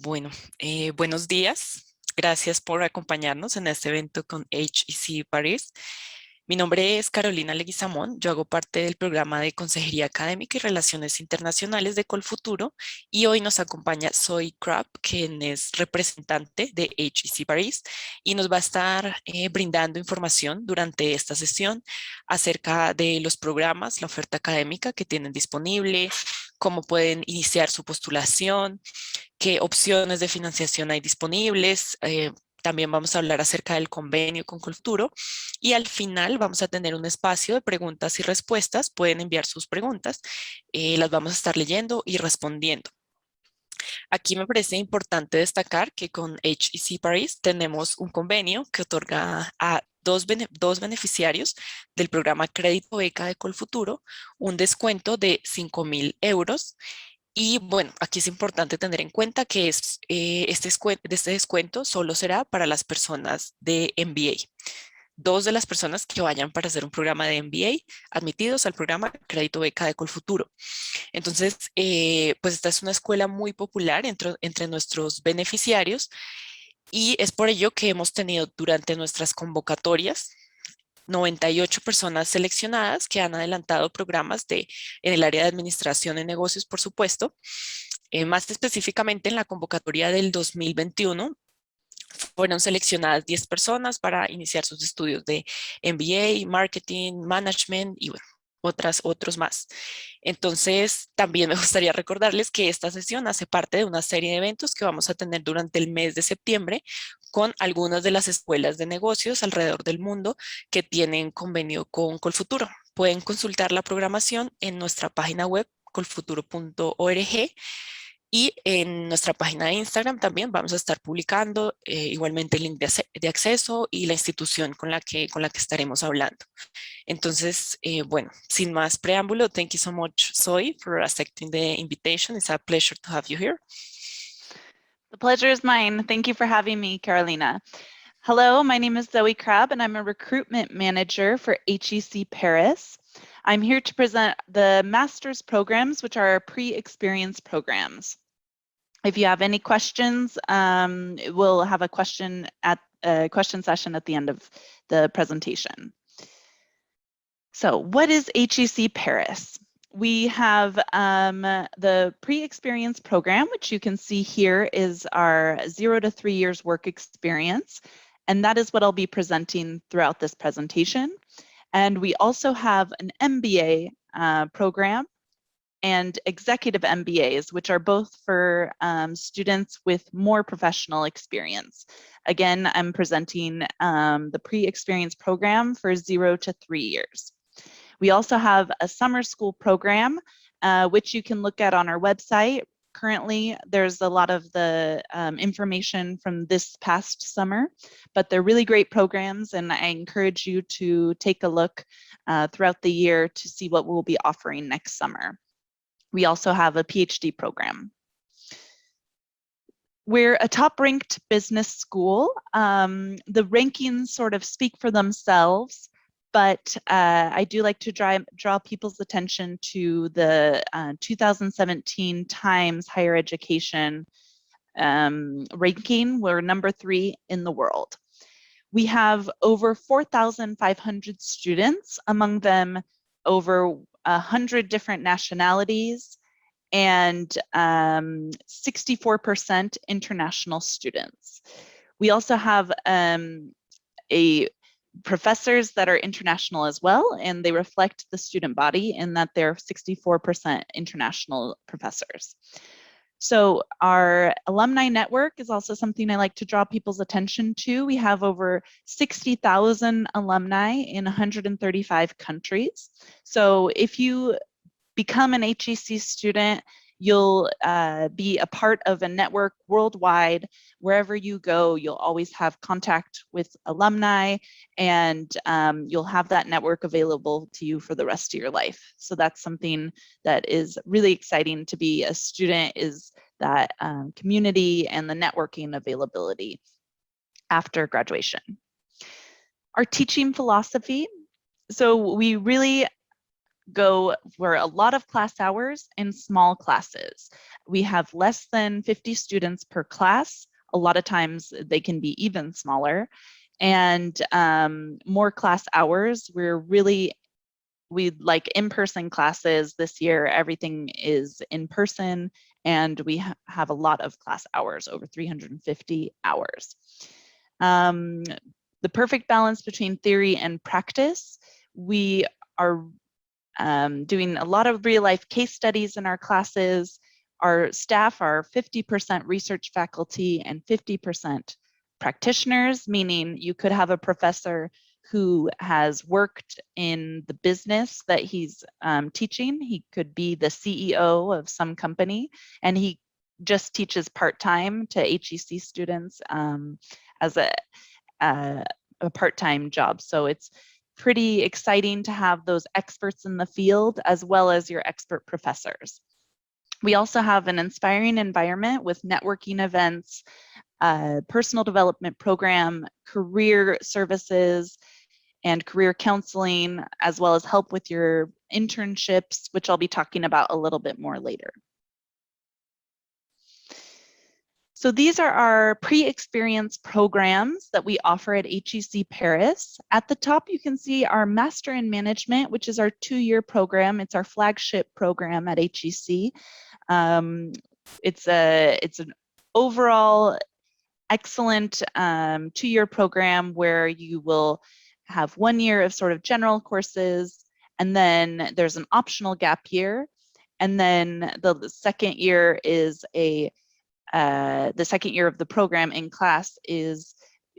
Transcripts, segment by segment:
Bueno, buenos días. Gracias por acompañarnos en este evento con HEC Paris. Mi nombre es Carolina Leguizamón. Yo hago parte del programa de Consejería Académica y Relaciones Internacionales de Colfuturo y hoy nos acompaña Zoe Crabb, quien es representante de HEC Paris y nos va a estar brindando información durante esta sesión acerca de los programas, la oferta académica que tienen disponible, cómo pueden iniciar su postulación, qué opciones de financiación hay disponibles. También vamos a hablar acerca del convenio con Colfuturo y al final vamos a tener un espacio de preguntas y respuestas. Pueden enviar sus preguntas, las vamos a estar leyendo y respondiendo. Aquí me parece importante destacar que con HEC Paris tenemos un convenio que otorga a dos beneficiarios del programa Crédito Beca de Colfuturo un descuento de 5.000 euros. Y bueno, aquí es importante tener en cuenta que este descuento solo será para las personas de MBA. Dos de las personas que vayan para hacer un programa de MBA admitidos al programa Crédito Beca de Colfuturo. Entonces, pues esta es una escuela muy popular entre nuestros beneficiarios y es por ello que hemos tenido durante nuestras convocatorias 98 personas seleccionadas que han adelantado programas en el área de administración y negocios, por supuesto. Más específicamente en la convocatoria del 2021, fueron seleccionadas 10 personas para iniciar sus estudios de MBA, Marketing, Management y bueno, otros más. Entonces, también me gustaría recordarles que esta sesión hace parte de una serie de eventos que vamos a tener durante el mes de septiembre con algunas de las escuelas de negocios alrededor del mundo que tienen convenio con Colfuturo. Pueden consultar la programación en nuestra página web colfuturo.org y en nuestra página de Instagram también vamos a estar publicando igualmente el link de acceso y la institución con la que estaremos hablando. Entonces, bueno, sin más preámbulo, thank you so much, Zoe, for accepting the invitation. It's a pleasure to have you here. The pleasure is mine. Thank you for having me, Carolina. Hello, my name is Zoe Crabb, and I'm a recruitment manager for HEC Paris. I'm here to present the master's programs, which are pre-experience programs. If you have any questions, we'll have a question session at the end of the presentation. So what is HEC Paris? We have the pre-experience program, which you can see here is our 0 to 3 years work experience. And that is what I'll be presenting throughout this presentation. And we also have an MBA program and executive MBAs, which are both for students with more professional experience. Again, I'm presenting the pre-experience program for 0 to 3 years. We also have a summer school program, which you can look at on our website. Currently, there's a lot of the information from this past summer, but they're really great programs, and I encourage you to take a look throughout the year to see what we'll be offering next summer. We also have a PhD program. We're a top-ranked business school. The rankings sort of speak for themselves, but I do like to draw people's attention to the 2017 Times Higher Education ranking. We're number 3 in the world. We have over 4,500 students, among them over 100 different nationalities and 64% international students. We also have professors that are international as well, and they reflect the student body in that they're 64% international professors. So our Alumni Network is also something I like to draw people's attention to. We have over 60,000 alumni in 135 countries. So if you become an HEC student, you'll be a part of a network worldwide. Wherever you go, you'll always have contact with alumni, and you'll have that network available to you for the rest of your life. So that's something that is really exciting to be a student, is that community and the networking availability after graduation. Our teaching philosophy. So we really go for a lot of class hours in small classes. We have less than 50 students per class. A lot of times they can be even smaller. And more class hours. We like in-person classes this year. Everything is in person, and we have a lot of class hours, over 350 hours. The perfect balance between theory and practice. We are doing a lot of real-life case studies in our classes. Our staff are 50% research faculty and 50% practitioners, meaning you could have a professor who has worked in the business that he's teaching. He could be the CEO of some company, and he just teaches part-time to HEC students as a part-time job. So it's pretty exciting to have those experts in the field as well as your expert professors. We also have an inspiring environment with networking events, personal development program, career services, and career counseling, as well as help with your internships, which I'll be talking about a little bit more later. So these are our pre-experience programs that we offer at HEC Paris. At the top, you can see our Master in Management, which is our 2-year program. It's our flagship program at HEC. It's an overall excellent 2-year program where you will have 1 year of sort of general courses, and then there's an optional gap year. And then the second year is the second year of the program in class is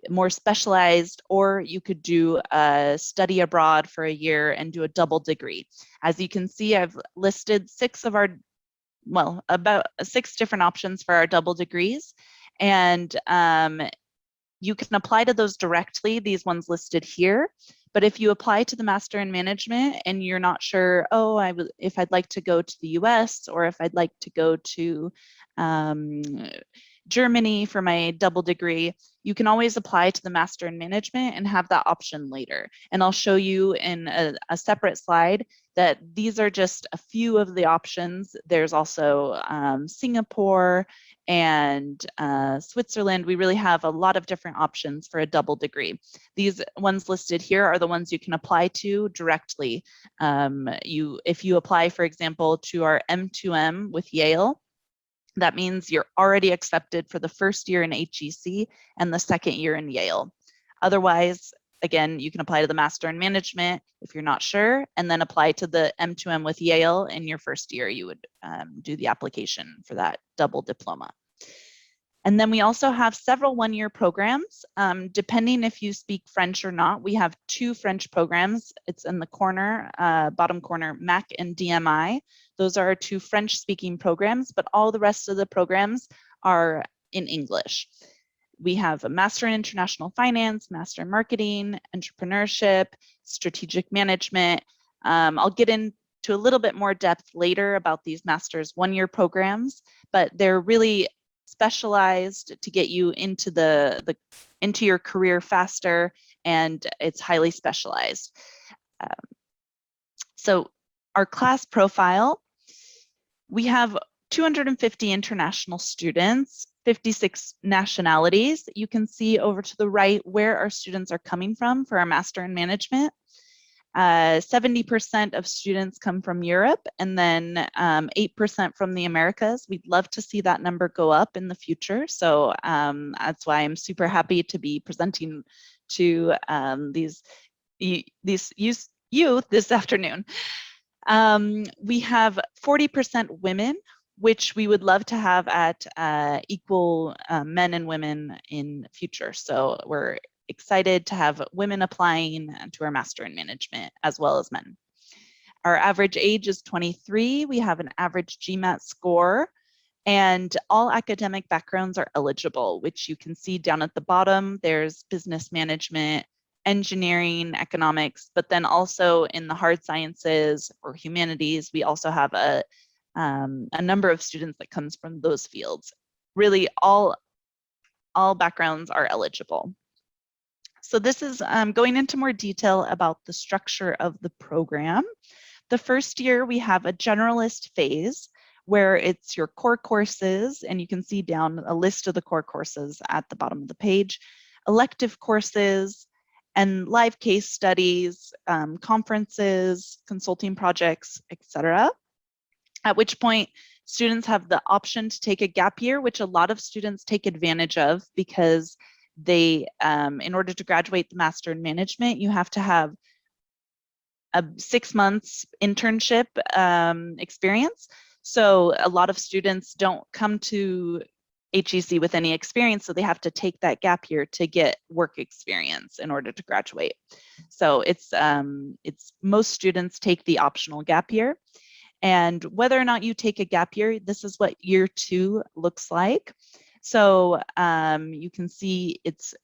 more specialized, or you could do a study abroad for a year and do a double degree. As you can see, I've listed about 6 different options for our double degrees. And you can apply to those directly, these ones listed here. But if you apply to the Master in Management and you're not sure, if I'd like to go to the US, or if I'd like to go to Germany for my double degree, you can always apply to the Master in Management and have that option later. And I'll show you in a separate slide that these are just a few of the options. There's also Singapore and Switzerland. We really have a lot of different options for a double degree. These ones listed here are the ones you can apply to directly. If you apply, for example, to our M2M with Yale, that means you're already accepted for the first year in HEC and the second year in Yale. Otherwise, again, you can apply to the Master in Management if you're not sure, and then apply to the M2M with Yale in your first year. You would do the application for that double diploma. And then we also have several 1-year programs. Depending if you speak French or not, we have 2 French programs. It's in the corner, bottom corner, MAC and DMI. Those are our 2 French-speaking programs, but all the rest of the programs are in English. We have a Master in International Finance, Master in Marketing, Entrepreneurship, Strategic Management. I'll get into a little bit more depth later about these Master's 1-year programs, but they're really specialized to get you into into your career faster, and it's highly specialized. So our class profile, we have 250 international students, 56 nationalities. You can see over to the right where our students are coming from for our Master in Management. 70% of students come from Europe, and then 8% from the Americas. We'd love to see that number go up in the future. So that's why I'm super happy to be presenting to these youth this afternoon. We have 40% women, which we would love to have at equal men and women in future. So we're excited to have women applying to our Master in Management as well as men. Our average age is 23. We have an average GMAT score, and all academic backgrounds are eligible, which you can see down at the bottom. There's business management, engineering, economics, but then also in the hard sciences or humanities, we also have a number of students that comes from those fields. Really, all backgrounds are eligible. So this is going into more detail about the structure of the program. The first year we have a generalist phase where it's your core courses, and you can see down a list of the core courses at the bottom of the page, elective courses, and live case studies, conferences, consulting projects, etc. At which point students have the option to take a gap year, which a lot of students take advantage of because they, in order to graduate the Master in Management, you have to have a 6 months internship experience. So a lot of students don't come to HEC with any experience, so they have to take that gap year to get work experience in order to graduate. So it's most students take the optional gap year. And whether or not you take a gap year, this is what year 2 looks like. So you can see it's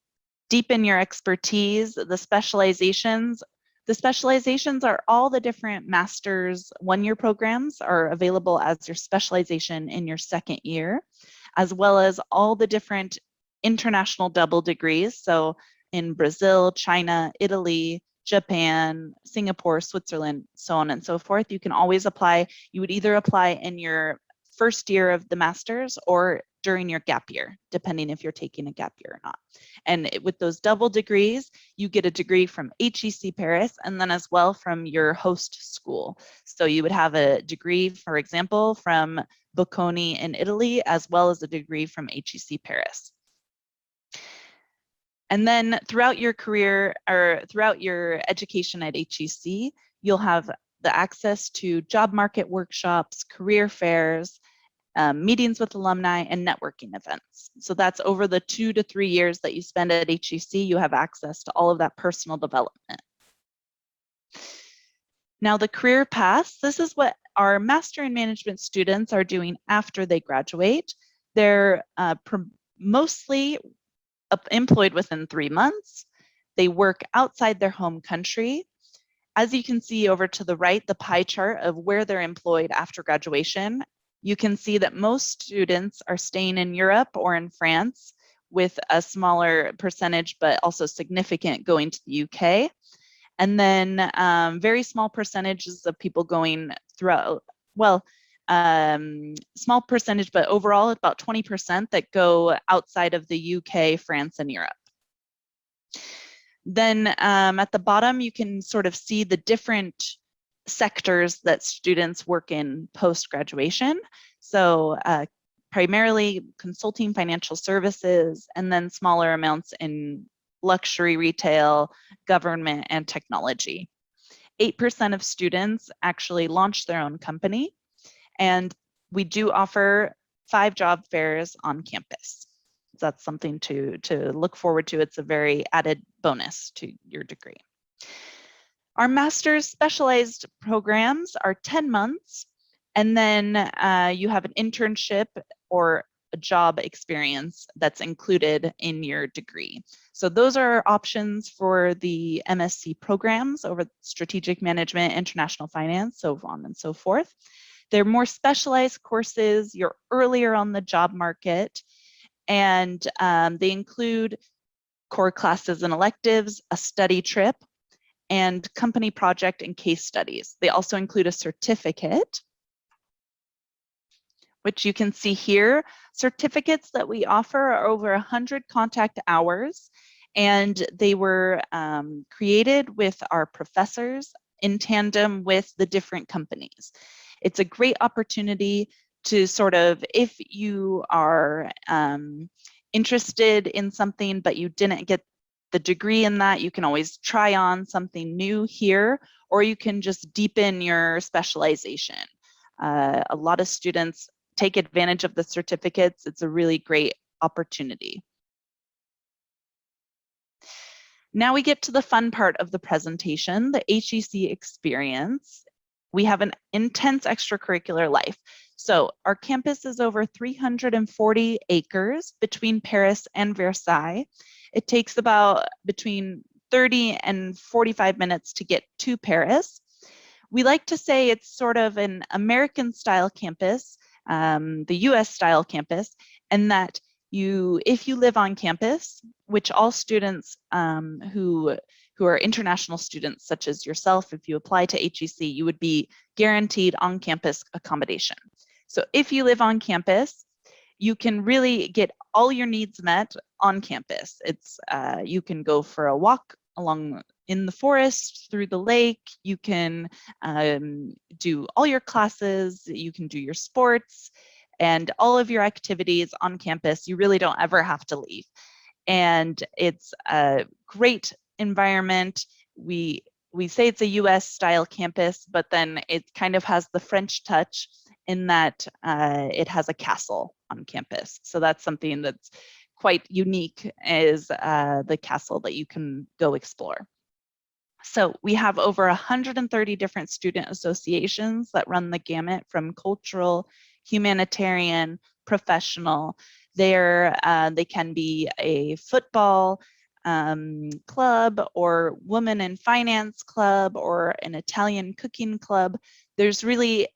deepen your expertise, the specializations. The specializations are all the different master's one-year programs are available as your specialization in your second year, as well as all the different international double degrees. So in Brazil, China, Italy, Japan, Singapore, Switzerland, so on and so forth. You can always apply. You would either apply in your first year of the master's or during your gap year, depending if you're taking a gap year or not. And with those double degrees, you get a degree from HEC Paris and then as well from your host school. So you would have a degree, for example, from Bocconi in Italy, as well as a degree from HEC Paris. And then throughout your career or throughout your education at HEC, you'll have the access to job market workshops, career fairs, meetings with alumni, and networking events. So that's over the 2 to 3 years that you spend at HEC, you have access to all of that personal development. Now the career paths, this is what our Master in Management students are doing after they graduate. They're mostly employed within 3 months. They work outside their home country. As you can see over to the right, the pie chart of where they're employed after graduation, you can see that most students are staying in Europe or in France, with a smaller percentage, but also significant, going to the UK. And then very small percentages of people going throughout, well, small percentage, but overall about 20% that go outside of the UK, France, and Europe. Then at the bottom, you can sort of see the different sectors that students work in post-graduation. So primarily consulting, financial services, and then smaller amounts in luxury retail, government, and technology. 8% of students actually launch their own company, and we do offer 5 job fairs on campus. So that's something to look forward to. It's a very added bonus to your degree. Our master's specialized programs are 10 months, and then you have an internship or a job experience that's included in your degree. So those are options for the MSc programs over strategic management, international finance, so on and so forth. They're more specialized courses. You're earlier on the job market, and they include core classes and electives, a study trip, and company project and case studies. They also include a certificate, which you can see here. Certificates that we offer are over 100 contact hours, and they were created with our professors in tandem with the different companies. It's a great opportunity to sort of, if you are interested in something but you didn't get the degree in that, you can always try on something new here, or you can just deepen your specialization. A lot of students take advantage of the certificates. It's a really great opportunity. Now we get to the fun part of the presentation, the HEC experience. We have an intense extracurricular life. So our campus is over 340 acres between Paris and Versailles. It takes about between 30 and 45 minutes to get to Paris. We like to say it's sort of an American style campus, the US style campus, and that if you live on campus, which all students who who are international students, such as yourself. If you apply to HEC, you would be guaranteed on-campus accommodation. So if you live on campus, you can really get all your needs met on campus. It's you can go for a walk along in the forest, through the lake. You can do all your classes. You can do your sports and all of your activities on campus. You really don't ever have to leave. And it's a great environment. We say it's a US style campus, but then it kind of has the French touch in that it has a castle on campus. So that's something that's quite unique, is the castle that you can go explore. So we have over 130 different student associations that run the gamut from cultural, humanitarian, professional. They can be a football club, or women in finance club, or an Italian cooking club. There's really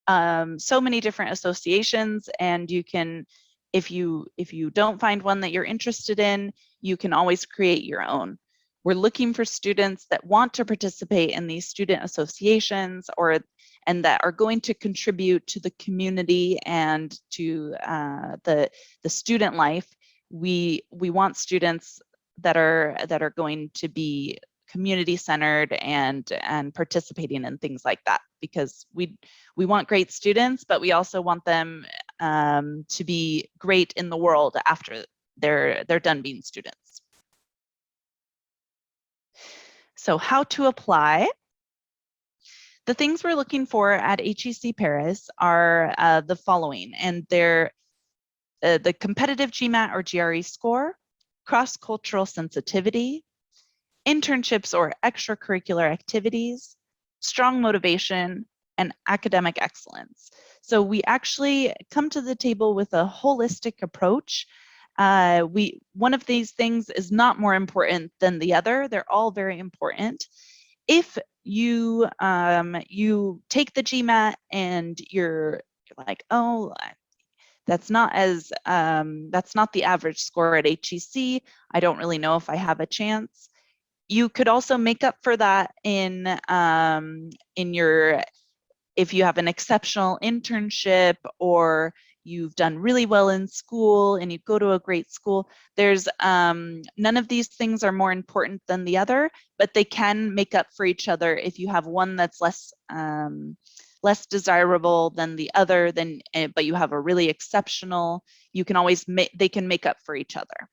so many different associations, and you can, if you don't find one that you're interested in, you can always create your own. We're looking for students that want to participate in these student associations, and that are going to contribute to the community and to the student life. We want students that are going to be community centered and participating in things like that, because we want great students, but we also want them to be great in the world after they're done being students. So how to apply? The things we're looking for at HEC Paris are the following, and they're the competitive GMAT or GRE score, cross-cultural sensitivity, internships or extracurricular activities, strong motivation, and academic excellence. So we actually come to the table with a holistic approach. One of these things is not more important than the other. They're all very important. If you take the GMAT and you're like, oh, that's not the average score at HEC, I don't really know if I have a chance. You could also make up for that in if you have an exceptional internship, or you've done really well in school and you go to a great school. There's none of these things are more important than the other, but they can make up for each other. If you have one that's less desirable than the other, but you have a really exceptional, you can always they can make up for each other.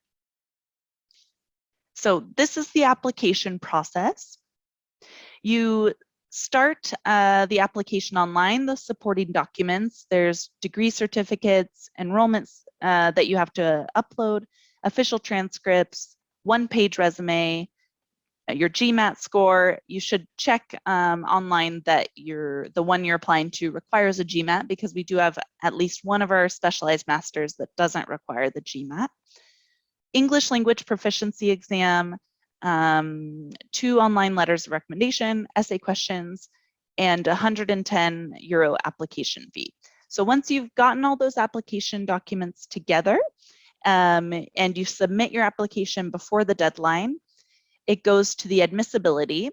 So this is the application process. You start the application online, the supporting documents. There's degree certificates, enrollments that you have to upload, official transcripts, one-page resume, your GMAT score. You should check online that the one you're applying to requires a GMAT, because we do have at least one of our specialized masters that doesn't require the GMAT. English language proficiency exam, 2 online letters of recommendation, essay questions, and €110 application fee. So once you've gotten all those application documents together, and you submit your application before the deadline, it goes to the admissibility,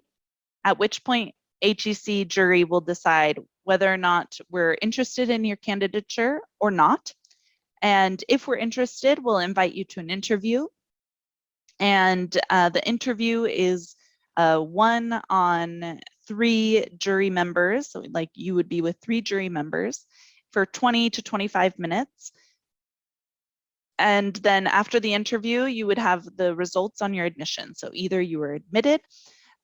at which point HEC jury will decide whether or not we're interested in your candidature or not. And if we're interested, we'll invite you to an interview. And the interview is 1 on 3 jury members. So like you would be with 3 jury members for 20 to 25 minutes. And then after the interview, you would have the results on your admission. So either you were admitted,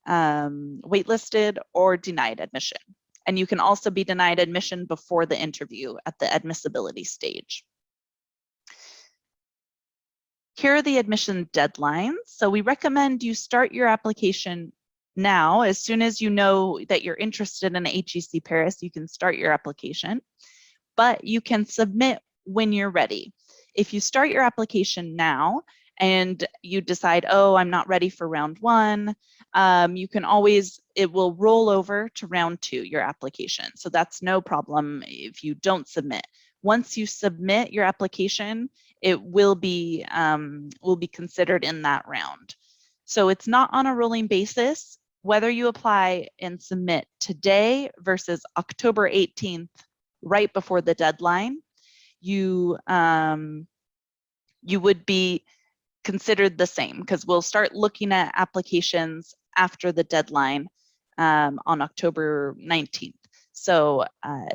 waitlisted, or denied admission. And you can also be denied admission before the interview at the admissibility stage. Here are the admission deadlines. So we recommend you start your application now. As soon as you know that you're interested in HEC Paris, you can start your application, but you can submit when you're ready. If you start your application now and you decide, oh, I'm not ready for round 1, you can always, it will roll over to round 2, your application. So that's no problem if you don't submit. Once you submit your application, it will be considered in that round. So it's not on a rolling basis. Whether you apply and submit today versus October 18th, right before the deadline, you would be considered the same, because we'll start looking at applications after the deadline on October 19th. So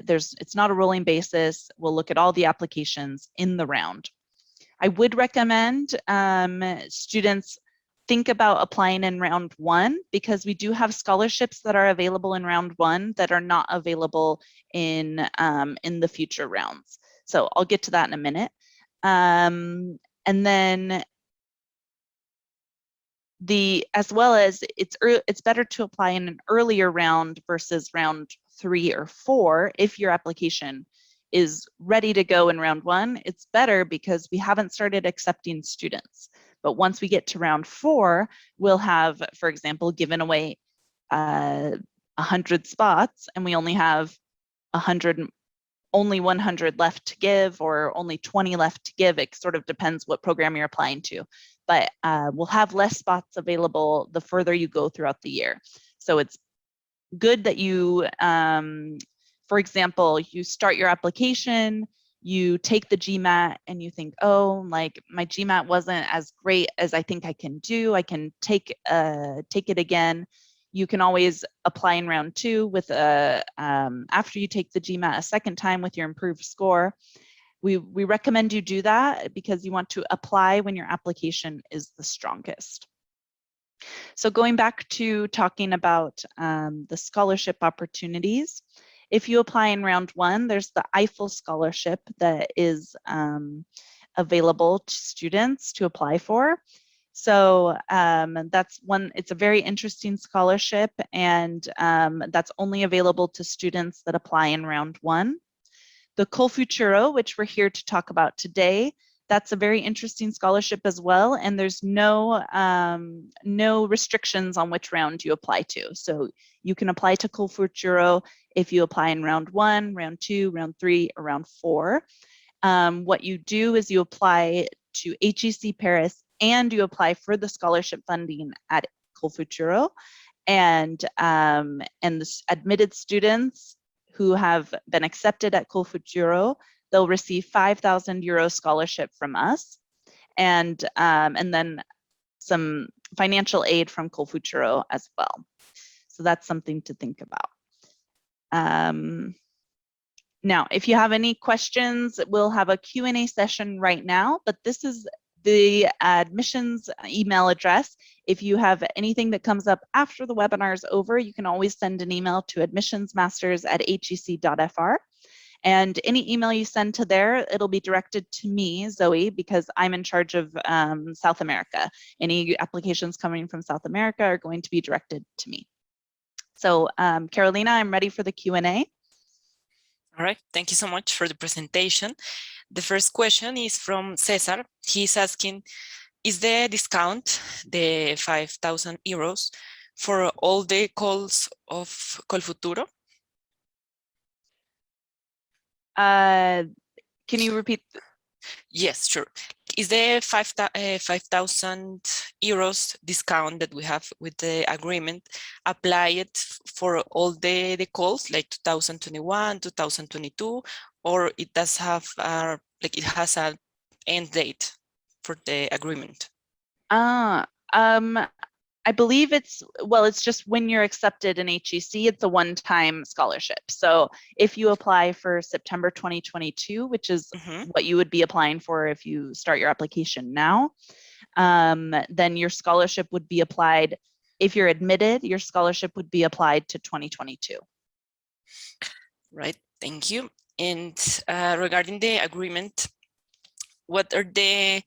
it's not a rolling basis. We'll look at all the applications in the round. I would recommend students think about applying in round one, because we do have scholarships that are available in round one that are not available in the future rounds. So I'll get to that in a minute. And then as well as it's better to apply in an earlier round versus round 3 or 4 if your application is ready to go in round 1. It's better because we haven't started accepting students. But once we get to round 4, we'll have, for example, given away 100 spots, and we only have 100, only 100 left to give, or only 20 left to give. It sort of depends what program you're applying to. But we'll have less spots available the further you go throughout the year. So it's good that you, for example, you start your application, you take the GMAT, and you think, oh, like my GMAT wasn't as great as I think I can do. I can take it again. You can always apply in round 2 with after you take the GMAT a second time with your improved score. We recommend you do that because you want to apply when your application is the strongest. So going back to talking about the scholarship opportunities, if you apply in round 1, there's the Eiffel Scholarship that is available to students to apply for. So that's one, it's a very interesting scholarship, and that's only available to students that apply in round 1. The Col Futuro, which we're here to talk about today, that's a very interesting scholarship as well, and there's no restrictions on which round you apply to. So you can apply to Col Futuro if you apply in round 1, round 2, round 3, or round 4. What you do is you apply to HEC Paris, and you apply for the scholarship funding at Col Futuro, and the admitted students who have been accepted at Col Futuro, they'll receive 5,000 euro scholarship from us, and then some financial aid from Col Futuro as well. So that's something to think about. Now, if you have any questions, we'll have a Q&A session right now, but this is the admissions email address. If you have anything that comes up after the webinar is over, you can always send an email to admissionsmasters@hec.fr. And any email you send to there, it'll be directed to me, Zoe, because I'm in charge of South America. Any applications coming from South America are going to be directed to me. So Carolina, I'm ready for the Q&A. All right, thank you so much for the presentation. The first question is from Cesar. He's asking, is the discount, the 5,000 euros, for all the calls of Col Futuro? Can you repeat? Yes, sure. Is the 5,000 euros discount that we have with the agreement applied for all the calls, like 2021, 2022, or it does have like it has an end date for the agreement? I believe it's just when you're accepted in HEC, it's a one-time scholarship. So if you apply for September 2022, which is what you would be applying for if you start your application now, then your scholarship would be applied. If you're admitted, your scholarship would be applied to 2022. Right, thank you. And regarding the agreement, what are the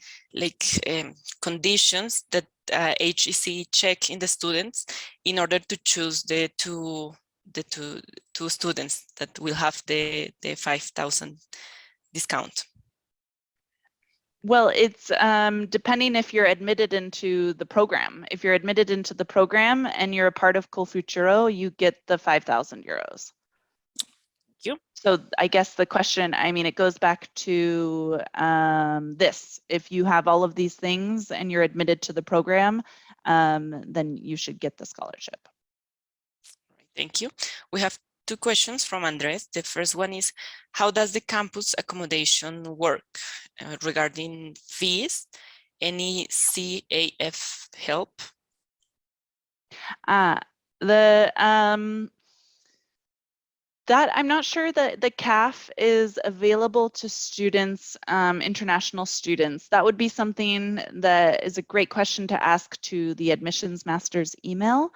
conditions that HEC check in the students in order to choose the two students that will have the 5,000 discount? Well, it's depending if you're admitted into the program. If you're admitted into the program and you're a part of Col Futuro, you get the 5,000 euros. You. So I guess the question, I mean, it goes back to this. If you have all of these things and you're admitted to the program, then you should get the scholarship. Thank you. We have two questions from Andres. The first one is, how does the campus accommodation work regarding fees? Any CAF help? That I'm not sure that the CAF is available to students, international students. That would be something that is a great question to ask to the admissions master's email.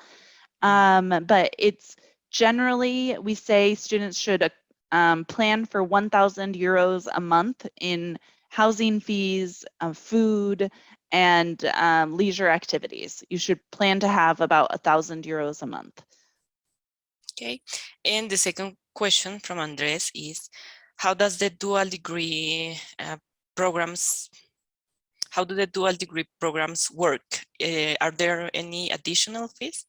But it's generally, we say students should plan for 1,000 euros a month in housing fees, food, and leisure activities. You should plan to have about 1,000 euros a month. Okay, and the second question from Andres is, how does the dual degree programs, how do the dual degree programs work? Are there any additional fees?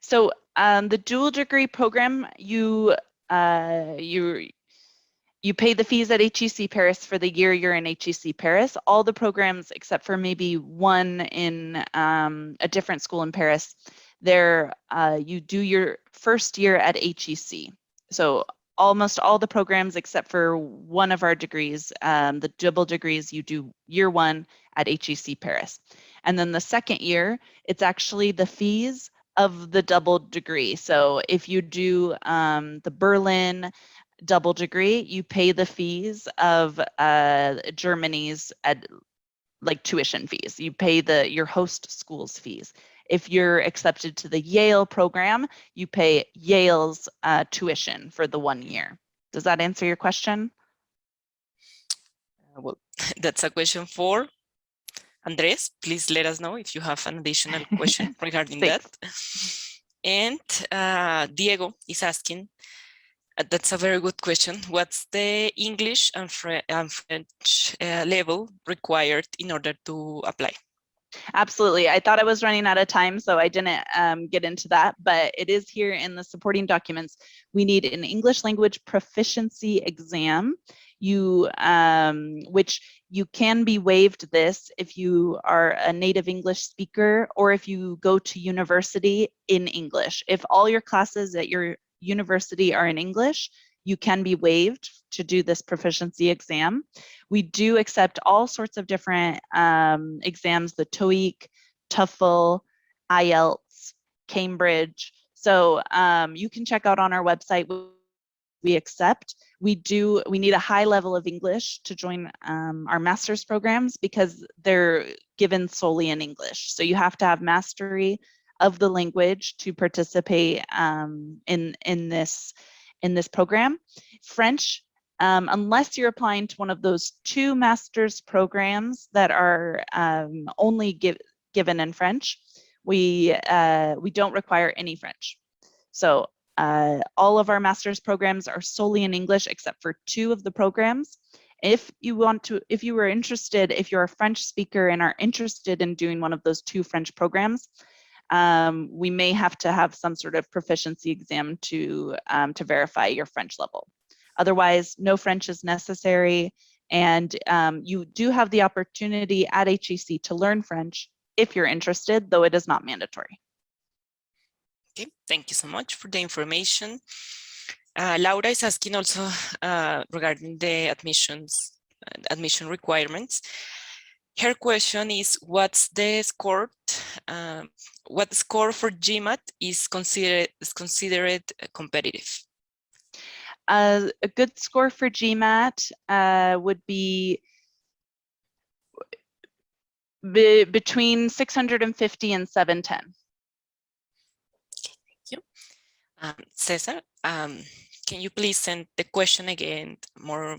So the dual degree program, you pay the fees at HEC Paris for the year you're in HEC Paris. All the programs, except for maybe one in a different school in Paris, there you do your first year at HEC. So almost all the programs except for one of our degrees, the double degrees, you do year one at HEC Paris. And then the second year, it's actually the fees of the double degree. So if you do the Berlin double degree, you pay the fees of Germany's like tuition fees. You pay your host school's fees. If you're accepted to the Yale program, you pay Yale's tuition for the 1 year. Does that answer your question? Well, that's a question for Andres. Please let us know if you have an additional question regarding that. And Diego is asking, that's a very good question. What's the English and French level required in order to apply? Absolutely. I thought I was running out of time, so I didn't get into that, but it is here in the supporting documents. We need an English language proficiency exam, which you can be waived this if you are a native English speaker or if you go to university in English. If all your classes at your university are in English, you can be waived to do this proficiency exam. We do accept all sorts of different exams, the TOEIC, TOEFL, IELTS, Cambridge. So you can check out on our website. We accept. We need a high level of English to join our master's programs because they're given solely in English. So you have to have mastery of the language to participate in this program. French, unless you're applying to one of those 2 master's programs that are only given in French, we don't require any French. So all of our master's programs are solely in English except for 2 of the programs. If you were interested, if you're a French speaker and are interested in doing one of those 2 French programs, we may have to have some sort of proficiency exam to verify your French level. Otherwise, no French is necessary, and you do have the opportunity at HEC to learn French if you're interested, though it is not mandatory. Okay, thank you so much for the information. Laura is asking also regarding the admission requirements. Her question is, what's the score? What score for GMAT is considered competitive? A good score for GMAT would be between 650 and 710. Thank you. Cesar, can you please send the question again more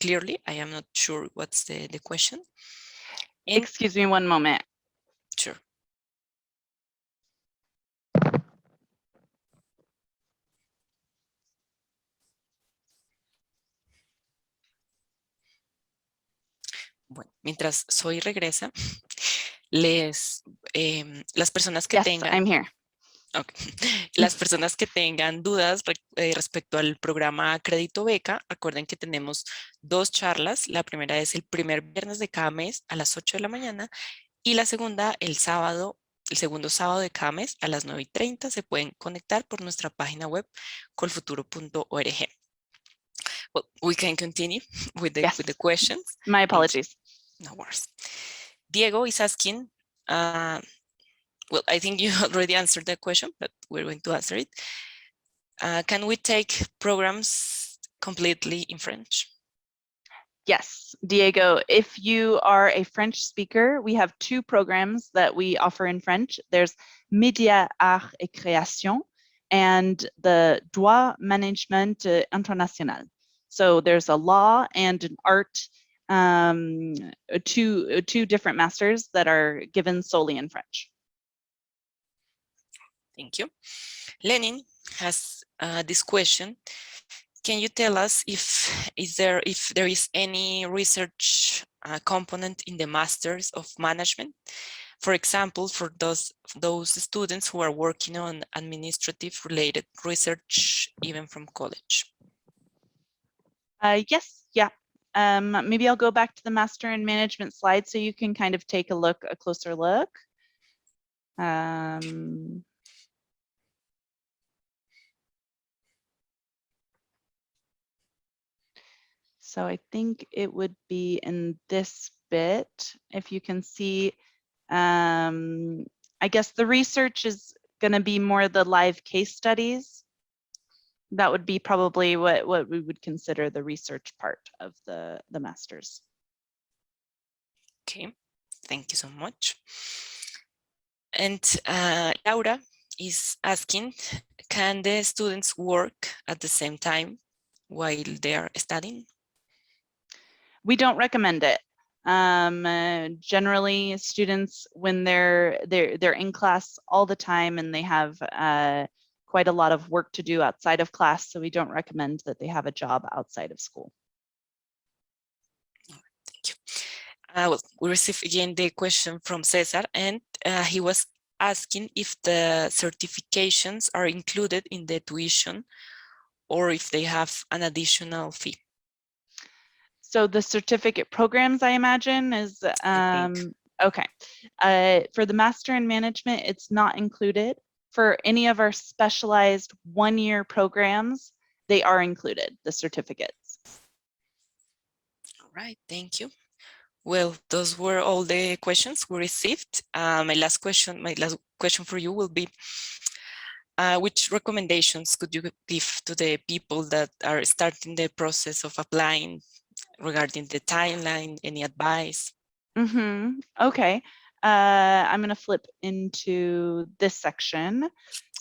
clearly? I am not sure what's the question. And excuse me one moment. Sure. Bueno, mientras Soy regresa, las personas que tengan... I'm here. Okay. Las personas que tengan dudas respecto al programa Crédito Beca, recuerden que tenemos 2 charlas. La primera es el primer viernes de cada mes a las 8 de la mañana Y la segunda, el segundo sábado de cada mes a las 9:30 se pueden conectar por nuestra página web colfuturo.org. Well, we can continue with Yes, the questions. my Thank you. apologies. No worries. Diego is asking, well, I think you already answered the question, but we're going to answer it. Can we take programs completely in French? Yes, Diego, if you are a French speaker, we have two programs that we offer in French. There's Média, Art et Création and the Droit Management International. So there's a law and an art, two different masters that are given solely in French. Thank you. Lenin has this question. Can you tell us if there is any research component in the Masters of Management? For example, for those students who are working on administrative related research, even from college. Yes, yeah. Maybe I'll go back to the Master in Management slide so you can kind of take a closer look. So I think it would be in this bit, if you can see, I guess the research is going to be more the live case studies. That would be probably what we would consider the research part of the masters. Okay, thank you so much. And Laura is asking, can the students work at the same time while they are studying? We don't recommend it. Generally, students, when they're in class all the time and they have quite a lot of work to do outside of class, so we don't recommend that they have a job outside of school. Thank you. Well, we received again the question from Cesar, and he was asking if the certifications are included in the tuition or if they have an additional fee. So the certificate programs, I imagine, is okay. For the Master in Management, it's not included. For any of our specialized one-year programs, they are included, the certificates. All right, thank you. Well, those were all the questions we received. My last question for you will be, which recommendations could you give to the people that are starting the process of applying regarding the timeline? Any advice? Okay. I'm going to flip into this section.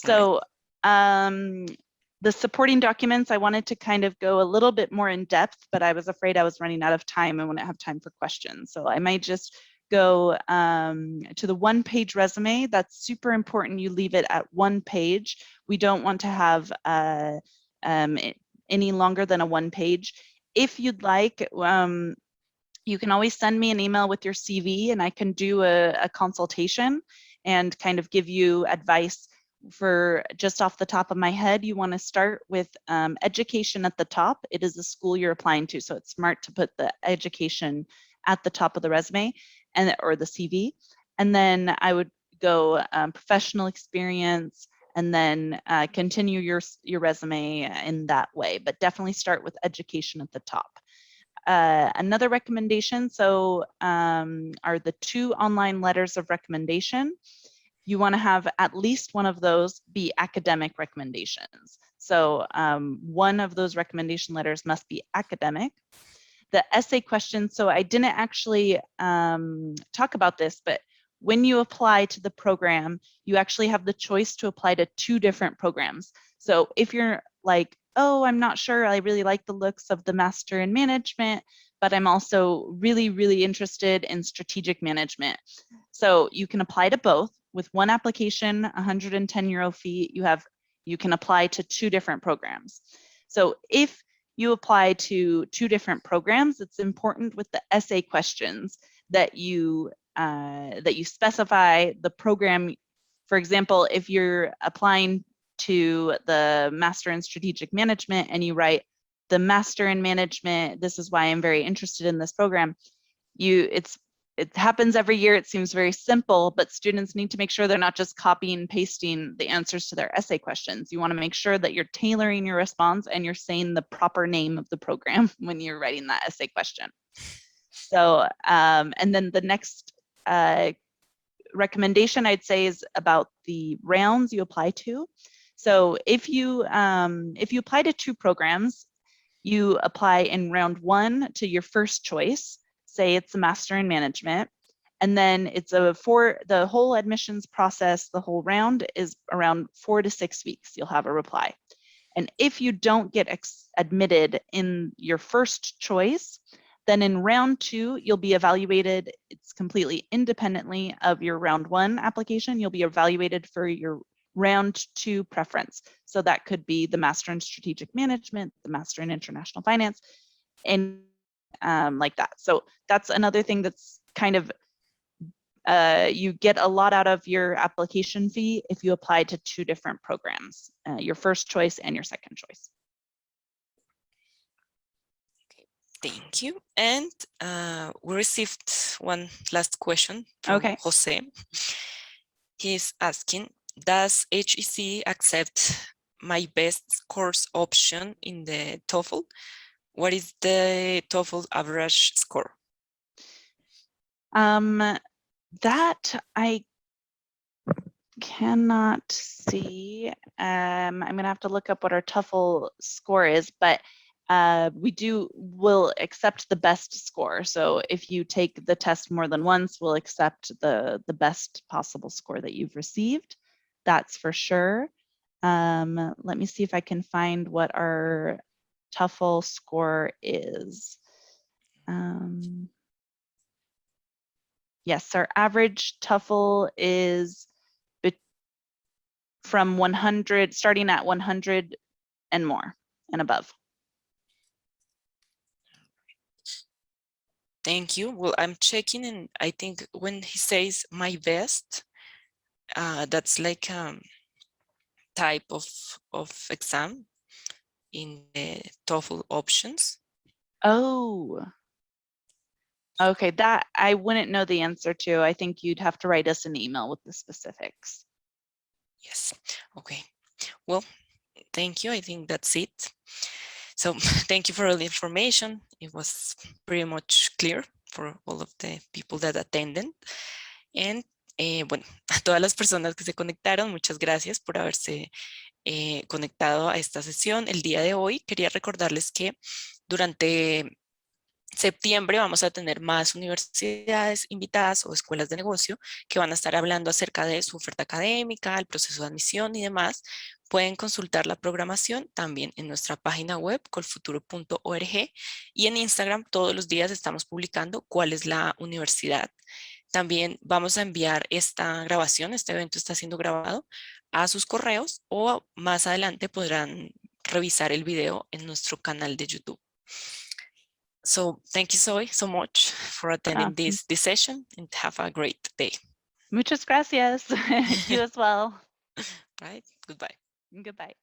So the supporting documents, I wanted to kind of go a little bit more in depth, but I was afraid I was running out of time and wouldn't have time for questions. So I might just go to the one-page resume. That's super important. You leave it at one page. We don't want to have any longer than a one page. If you'd like, you can always send me an email with your CV and I can do a consultation and kind of give you advice. For just off the top of my head, you want to start with education at the top. It is the school you're applying to, so it's smart to put the education at the top of the resume or the CV. And then I would go professional experience and then continue your resume in that way, but definitely start with education at the top. Another recommendation, are the 2 online letters of recommendation. You want to have at least one of those be academic recommendations. So one of those recommendation letters must be academic. The essay question, so I didn't actually talk about this, but when you apply to the program, you actually have the choice to apply to 2 different programs. So if you're like, oh, I'm not sure, I really like the looks of the Master in Management, but I'm also really, really interested in strategic management. So you can apply to both. With one application, 110 euro fee, you can apply to 2 different programs. So if you apply to 2 different programs, it's important with the essay questions that you specify the program. For example, if you're applying to the Master in Strategic Management and you write the Master in Management, this is why I'm very interested in this program, it's it happens every year. It seems very simple, but students need to make sure they're not just copying and pasting the answers to their essay questions. You want to make sure that you're tailoring your response and you're saying the proper name of the program when you're writing that essay question. So, and then the next recommendation I'd say is about the rounds you apply to. So if you apply to 2 programs, you apply in round 1 to your first choice. Say it's a Master in Management, and then it's the whole admissions process, the whole round is around 4 to 6 weeks. You'll have a reply. And if you don't get admitted in your first choice, then in round 2, you'll be evaluated. It's completely independently of your round 1 application. You'll be evaluated for your round 2 preference. So that could be the Master in Strategic Management, the Master in International Finance, and like that. So that's another thing that's kind of, you get a lot out of your application fee if you apply to 2 different programs, your first choice and your second choice. Thank you. And we received one last question from Jose. He's asking, does HEC accept my best course option in the TOEFL? What is the TOEFL average score? That I cannot see. I'm going to have to look up what our TOEFL score is, but we'll accept the best score. So if you take the test more than once, we'll accept the best possible score that you've received. That's for sure. Let me see if I can find what our TOEFL score is. Yes, our average TOEFL is from 100, starting at 100 and more and above. Thank you. Well, I'm checking, and I think when he says my best, that's like type of exam in the TOEFL options. Oh, okay. That I wouldn't know the answer to. I think you'd have to write us an email with the specifics. Yes. Okay. Well, thank you. I think that's it. So thank you for all the information. It was pretty much clear for all of the people that attended. And bueno, a todas las personas que se conectaron, muchas gracias por haberse conectado a esta sesión. El día de hoy quería recordarles que durante septiembre vamos a tener más universidades invitadas o escuelas de negocio que van a estar hablando acerca de su oferta académica, el proceso de admisión y demás. Pueden consultar la programación también en nuestra página web colfuturo.org, y en Instagram todos los días estamos publicando cuál es la universidad. También vamos a enviar esta grabación, este evento está siendo grabado a sus correos, o más adelante podrán revisar el video en nuestro canal de YouTube. So thank you so much for attending this session, and have a great day. Muchas gracias. You as well. Right. Goodbye. Goodbye.